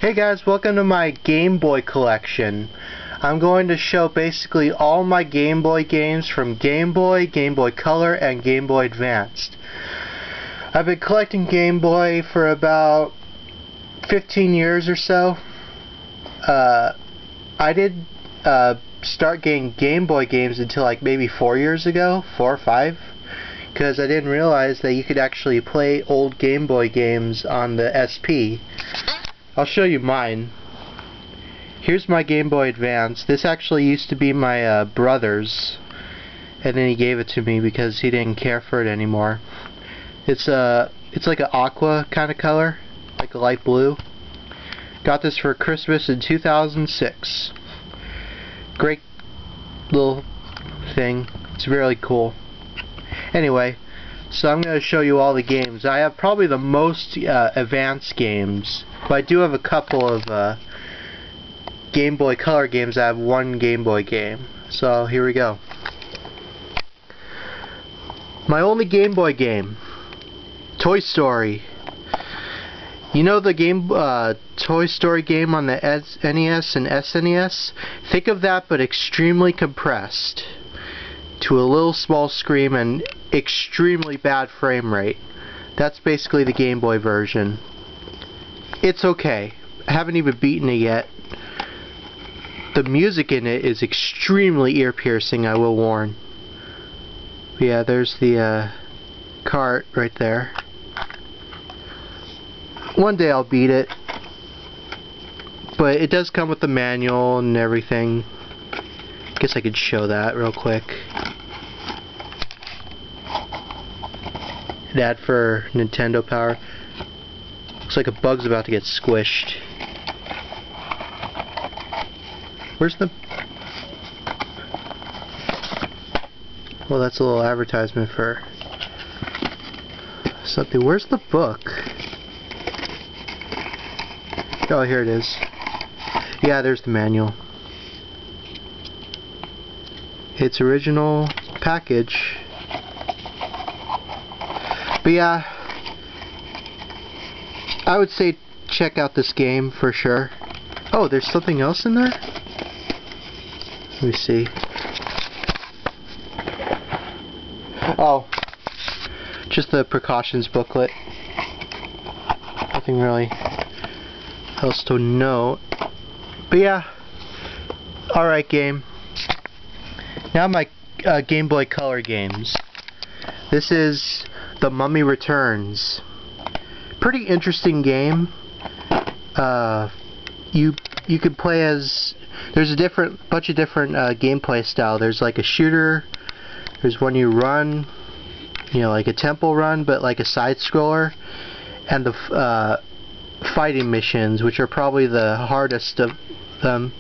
Hey guys, welcome to my Game Boy collection. I'm going to show basically all my Game Boy games from Game Boy, Game Boy Color, and Game Boy Advanced. I've been collecting Game Boy for about 15 years or so. I didn't start getting Game Boy games until like maybe 4 years ago, 4 or 5, because I didn't realize that you could actually play old Game Boy games on the SP. I'll show you mine. Here's my Game Boy Advance. This actually used to be my brother's, and then he gave it to me because he didn't care for it anymore. It's like an aqua kind of color, like a light blue. Got this for Christmas in 2006. Great little thing. It's really cool. Anyway, so I'm going to show you all the games. I have probably the most advanced games, but I do have a couple of Game Boy Color games. I have one Game Boy game. So here we go. My only Game Boy game, Toy Story. You know the game Toy Story game on the NES and SNES? Think of that, but extremely compressed to a little small screen and extremely bad frame rate. That's basically the Game Boy version. It's okay. I haven't even beaten it yet. The music in it is extremely ear-piercing, I will warn. Yeah, there's the Kart right there. One day I'll beat it, but it does come with the manual and everything. Guess I could show that real quick. An ad for Nintendo Power. Looks like a bug's about to get squished. Where's the... Well, that's a little advertisement for something. Where's the book? Oh, here it is. Yeah, there's the manual. Its original package. But yeah, I would say check out this game for sure. Oh, there's something else in there? Let me see. Oh, just the precautions booklet. Nothing really else to note. But yeah, alright game. Now my Game Boy Color games. This is The Mummy Returns. Pretty interesting game. You could play as... There's a bunch of different gameplay style. There's like a shooter. There's one you run. You know, like a temple run, but like a side scroller. And the fighting missions, which are probably the hardest of them.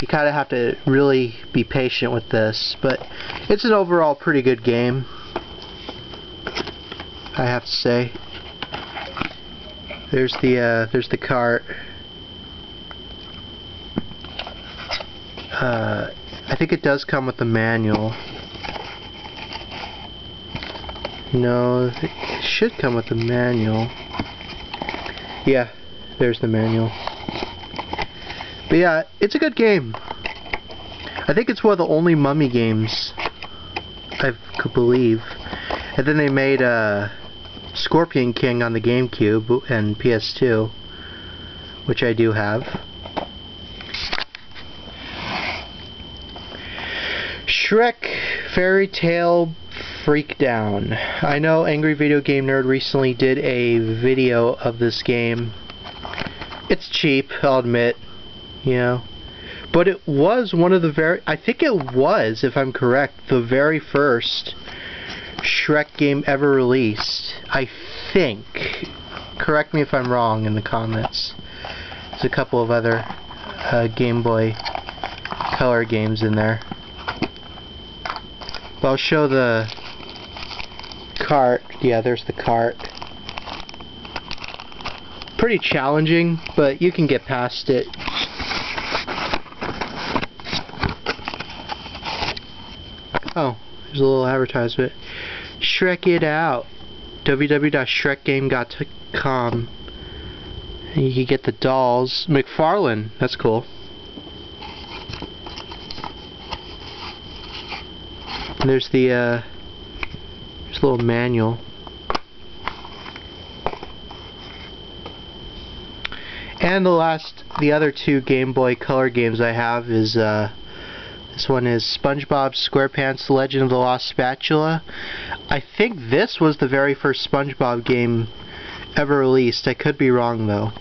You kind of have to really be patient with this, but it's an overall pretty good game, I have to say. There's the Kart. I think it does come with the manual. No, it should come with the manual. Yeah, there's the manual. But yeah, it's a good game. I think it's one of the only Mummy games I could believe. And then they made Scorpion King on the GameCube and PS2, which I do have. Shrek Fairy Tale Freakdown. I know Angry Video Game Nerd recently did a video of this game. It's cheap, I'll admit, you know, but it was one of the I think it was, if I'm correct, the very first Shrek game ever released. I think. Correct me if I'm wrong in the comments. There's a couple of other Game Boy Color games in there. But I'll show the Kart. Yeah, there's the Kart. Pretty challenging, but you can get past it. Oh, there's a little advertisement. Shrek it out. www.shrekgame.com. And you can get the dolls. McFarlane, that's cool. And there's the there's a little manual. And the other two Game Boy Color games I have is this one is SpongeBob SquarePants: Legend of the Lost Spatula. I think this was the very first SpongeBob game ever released. I could be wrong though.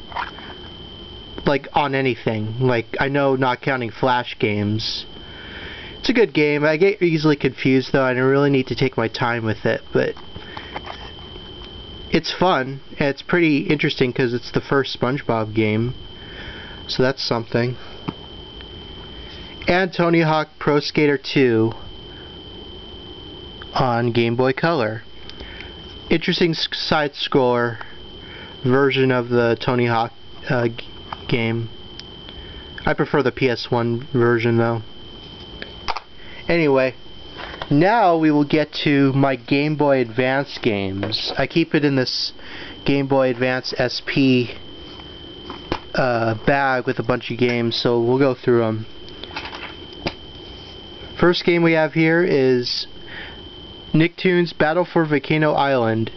Like on anything. Like I know, not counting Flash games. It's a good game. I get easily confused though. I really need to take my time with it, but it's fun. And it's pretty interesting because it's the first SpongeBob game. So that's something. And Tony Hawk Pro Skater 2 on Game Boy Color. Interesting side-scroller version of the Tony Hawk game. I prefer the PS1 version though. Anyway, now we will get to my Game Boy Advance games. I keep it in this Game Boy Advance SP bag with a bunch of games, so we'll go through them. First game we have here is Nicktoons Battle for Volcano Island.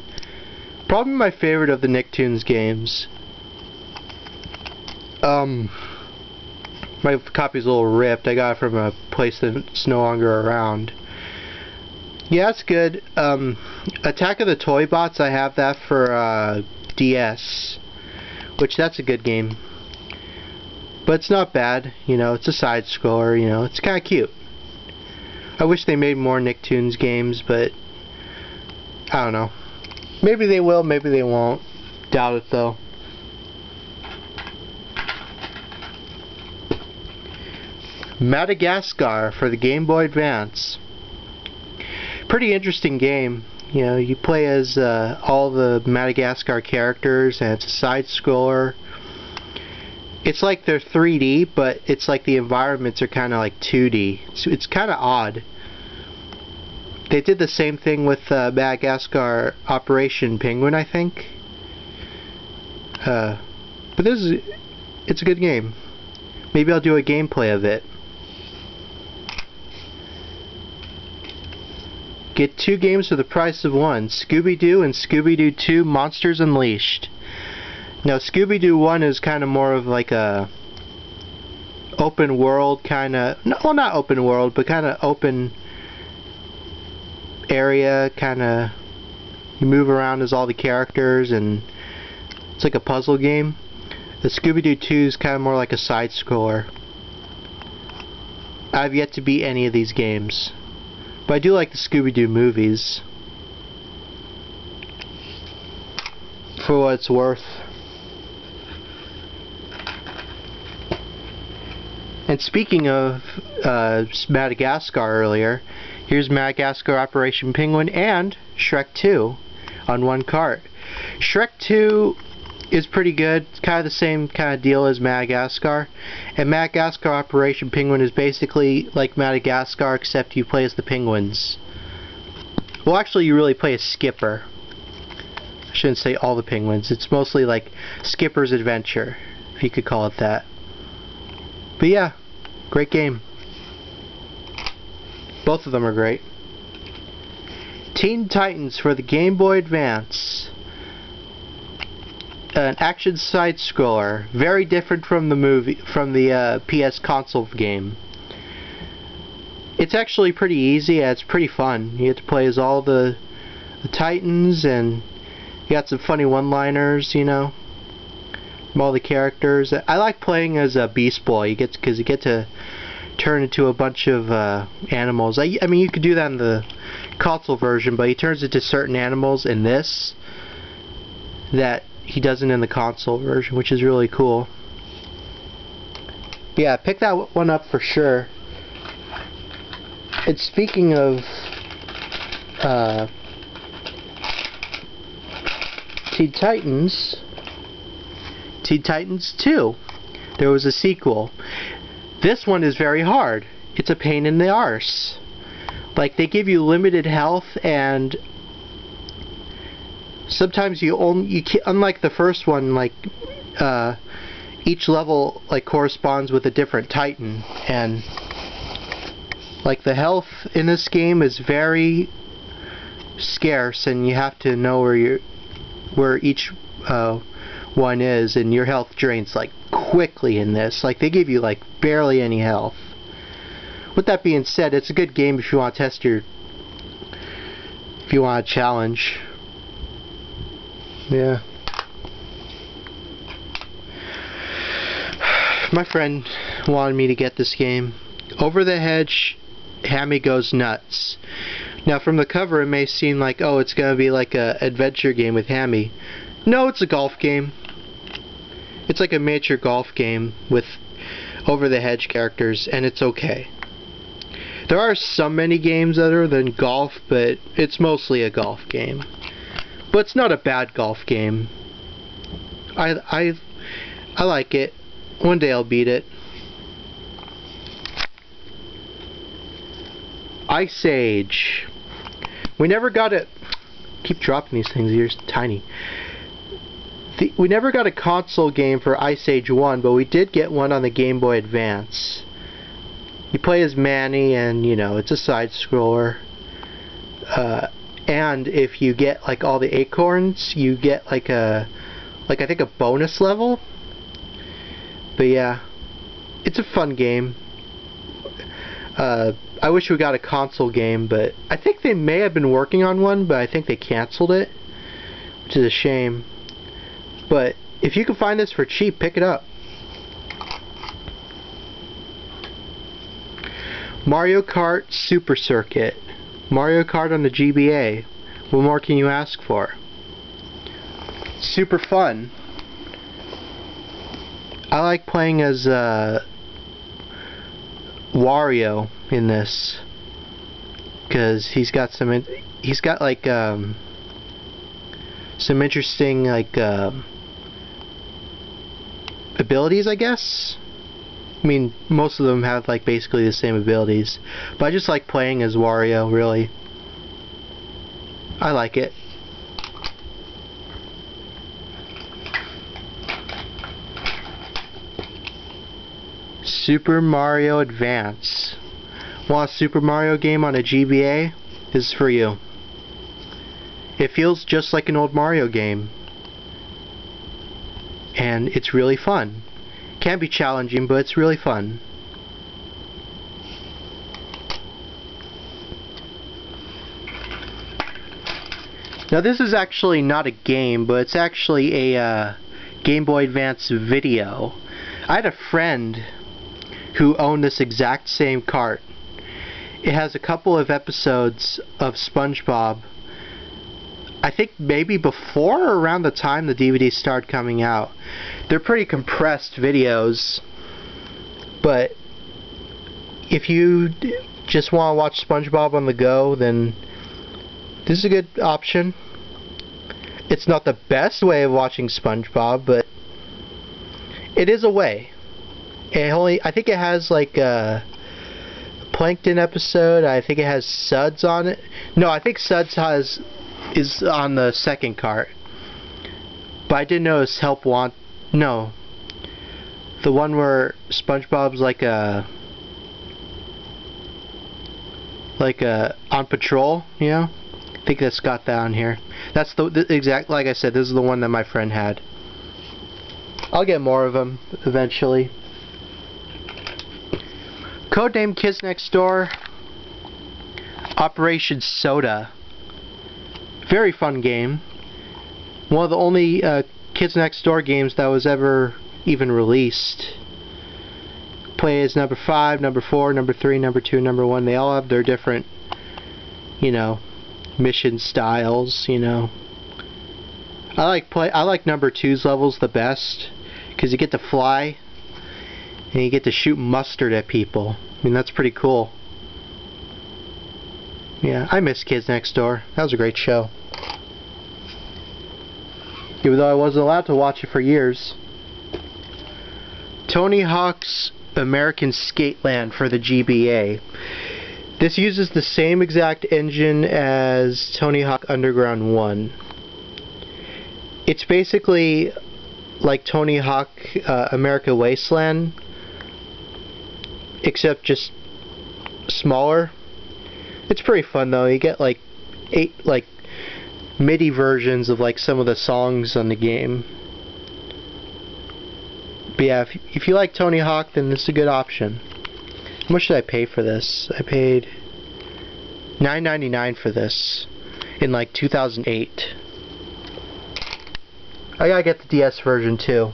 Probably my favorite of the Nicktoons games. My copy's a little ripped. I got it from a place that's no longer around. Yeah, it's good. Attack of the Toy Bots, I have that for DS, which that's a good game. But it's not bad, you know, it's a side scroller, you know, it's kinda cute. I wish they made more Nicktoons games, but I don't know. Maybe they will, maybe they won't. Doubt it though. Madagascar for the Game Boy Advance. Pretty interesting game. You know, you play as all the Madagascar characters, and it's a side scroller. It's like they're 3D, but it's like the environments are kind of like 2D. It's kind of odd. They did the same thing with Madagascar Operation Penguin, I think. But it's a good game. Maybe I'll do a gameplay of it. Get 2 games for the price of 1. Scooby-Doo and Scooby-Doo 2 Monsters Unleashed. Now Scooby-Doo 1 is kind of more of like a open world kind of, well, not open world, but kind of open area, kind of, you move around as all the characters and it's like a puzzle game. The Scooby-Doo 2 is kind of more like a side scroller. I've yet to beat any of these games, but I do like the Scooby-Doo movies for what it's worth. And speaking of Madagascar earlier, here's Madagascar Operation Penguin and Shrek 2 on one cart. Shrek 2 is pretty good. It's kind of the same kind of deal as Madagascar. And Madagascar Operation Penguin is basically like Madagascar, except you play as the penguins. Well, actually you really play as Skipper. I shouldn't say all the penguins. It's mostly like Skipper's Adventure, if you could call it that. But yeah, great game. Both of them are great. Teen Titans for the Game Boy Advance. An action side scroller, very different from the PS console game. It's actually pretty easy and it's pretty fun. You get to play as all the Titans, and you got some funny one-liners, you know, from all the characters. I like playing as a Beast Boy, because you get to turn into a bunch of animals. I mean, you could do that in the console version, but he turns into certain animals in this that he doesn't in the console version, which is really cool. Yeah, pick that one up for sure. And speaking of Teen Titans 2, there was a sequel. This one is very hard. It's a pain in the arse. Like, they give you limited health, and sometimes you can't, unlike the first one, like each level like corresponds with a different Titan, and like the health in this game is very scarce, and you have to know where each one is, and your health drains like quickly in this. Like they give you like barely any health. With that being said, it's a good game if you want to test if you want a challenge. Yeah. My friend wanted me to get this game. Over the Hedge, Hammy Goes Nuts. Now from the cover it may seem like, oh, it's going to be like a adventure game with Hammy. No, it's a golf game. It's like a miniature golf game with Over the Hedge characters, and it's okay. There are some mini games other than golf, but it's mostly a golf game. But it's not a bad golf game. I like it. One day I'll beat it. Ice Age. We never got it. Keep dropping these things. You're tiny. We never got a console game for Ice Age 1, but we did get one on the Game Boy Advance. You play as Manny, and you know it's a side scroller. And if you get like all the acorns, you get like I think a bonus level. But yeah, it's a fun game. I wish we got a console game, but I think they may have been working on one, but I think they canceled it, which is a shame. But if you can find this for cheap, pick it up. Mario Kart Super Circuit. Mario Kart on the GBA. What more can you ask for? Super fun. I like playing as Wario in this, because he's got like some interesting like abilities, I guess. I mean, most of them have like basically the same abilities, but I just like playing as Wario, really. I like it. Super Mario Advance. Want a Super Mario game on a GBA? This is for you. It feels just like an old Mario game. And it's really fun. Can be challenging, but it's really fun. Now this is actually not a game, but it's actually a Game Boy Advance video. I had a friend who owned this exact same cart. It has a couple of episodes of Spongebob. I think maybe before or around the time the DVD started coming out. They're pretty compressed videos, but if you just want to watch Spongebob on the go, then this is a good option. It's not the best way of watching SpongeBob, but it is a way. I think it has like a Plankton episode. I think it has Suds on it. No, I think Suds is on the second cart. But I didn't notice Help Want. No, the one where SpongeBob's like on patrol. You know, I think that's got that on here. That's the exact. Like I said, this is the one that my friend had. I'll get more of them eventually. Codename Kids Next Door. Operation S.O.D.A. Very fun game. One of the only Kids Next Door games that was ever even released. Play as number 5, number 4, number 3, number 2, number 1. They all have their different, you know, mission styles, you know. I like number 2's levels the best, because you get to fly and you get to shoot mustard at people. I mean, that's pretty cool. Yeah, I miss Kids Next Door. That was a great show. Even though I wasn't allowed to watch it for years. Tony Hawk's American Skateland for the GBA. This uses the same exact engine as Tony Hawk Underground 1. It's basically like Tony Hawk America Wasteland, except just smaller. It's pretty fun though. You get like 8 MIDI versions of like some of the songs on the game. But yeah, if you like Tony Hawk, then this is a good option. How much did I pay for this? I paid $9.99 for this in like 2008. I gotta get the DS version too.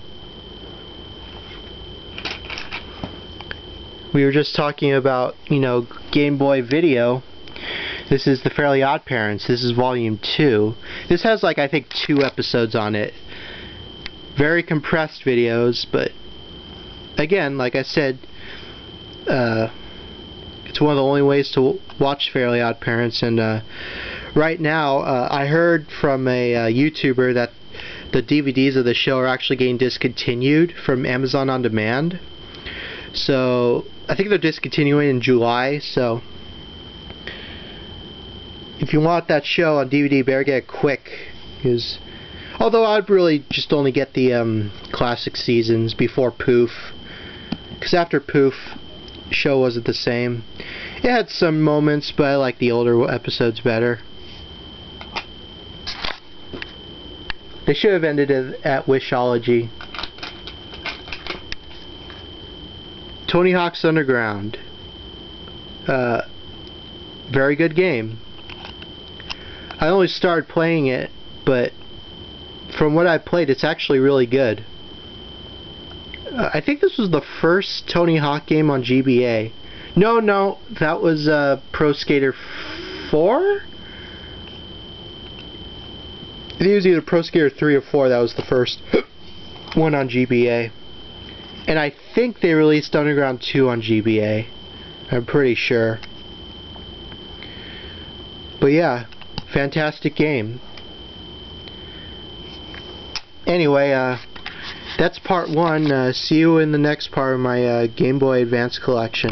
We were just talking about, you know, Game Boy Video. This is the Fairly Oddparents. This is Volume 2. This has like, I think, 2 episodes on it. Very compressed videos, but again, like I said, it's one of the only ways to watch Fairly Oddparents. And right now, I heard from a YouTuber that the DVDs of the show are actually getting discontinued from Amazon On Demand. So I think they're discontinuing in July. So if you want that show on DVD, better get it quick. Because although I'd really just only get the classic seasons before Poof. Because after Poof, the show wasn't the same. It had some moments, but I like the older episodes better. They should have ended it at Wishology. Tony Hawk's Underground. Very good game. I only started playing it, but from what I played, it's actually really good. I think this was the first Tony Hawk game on GBA. No, that was Pro Skater 4? I think it was either Pro Skater 3 or 4. That was the first one on GBA. And I think they released Underground 2 on GBA. I'm pretty sure. But yeah, fantastic game. Anyway, that's part 1. See you in the next part of my Game Boy Advance collection.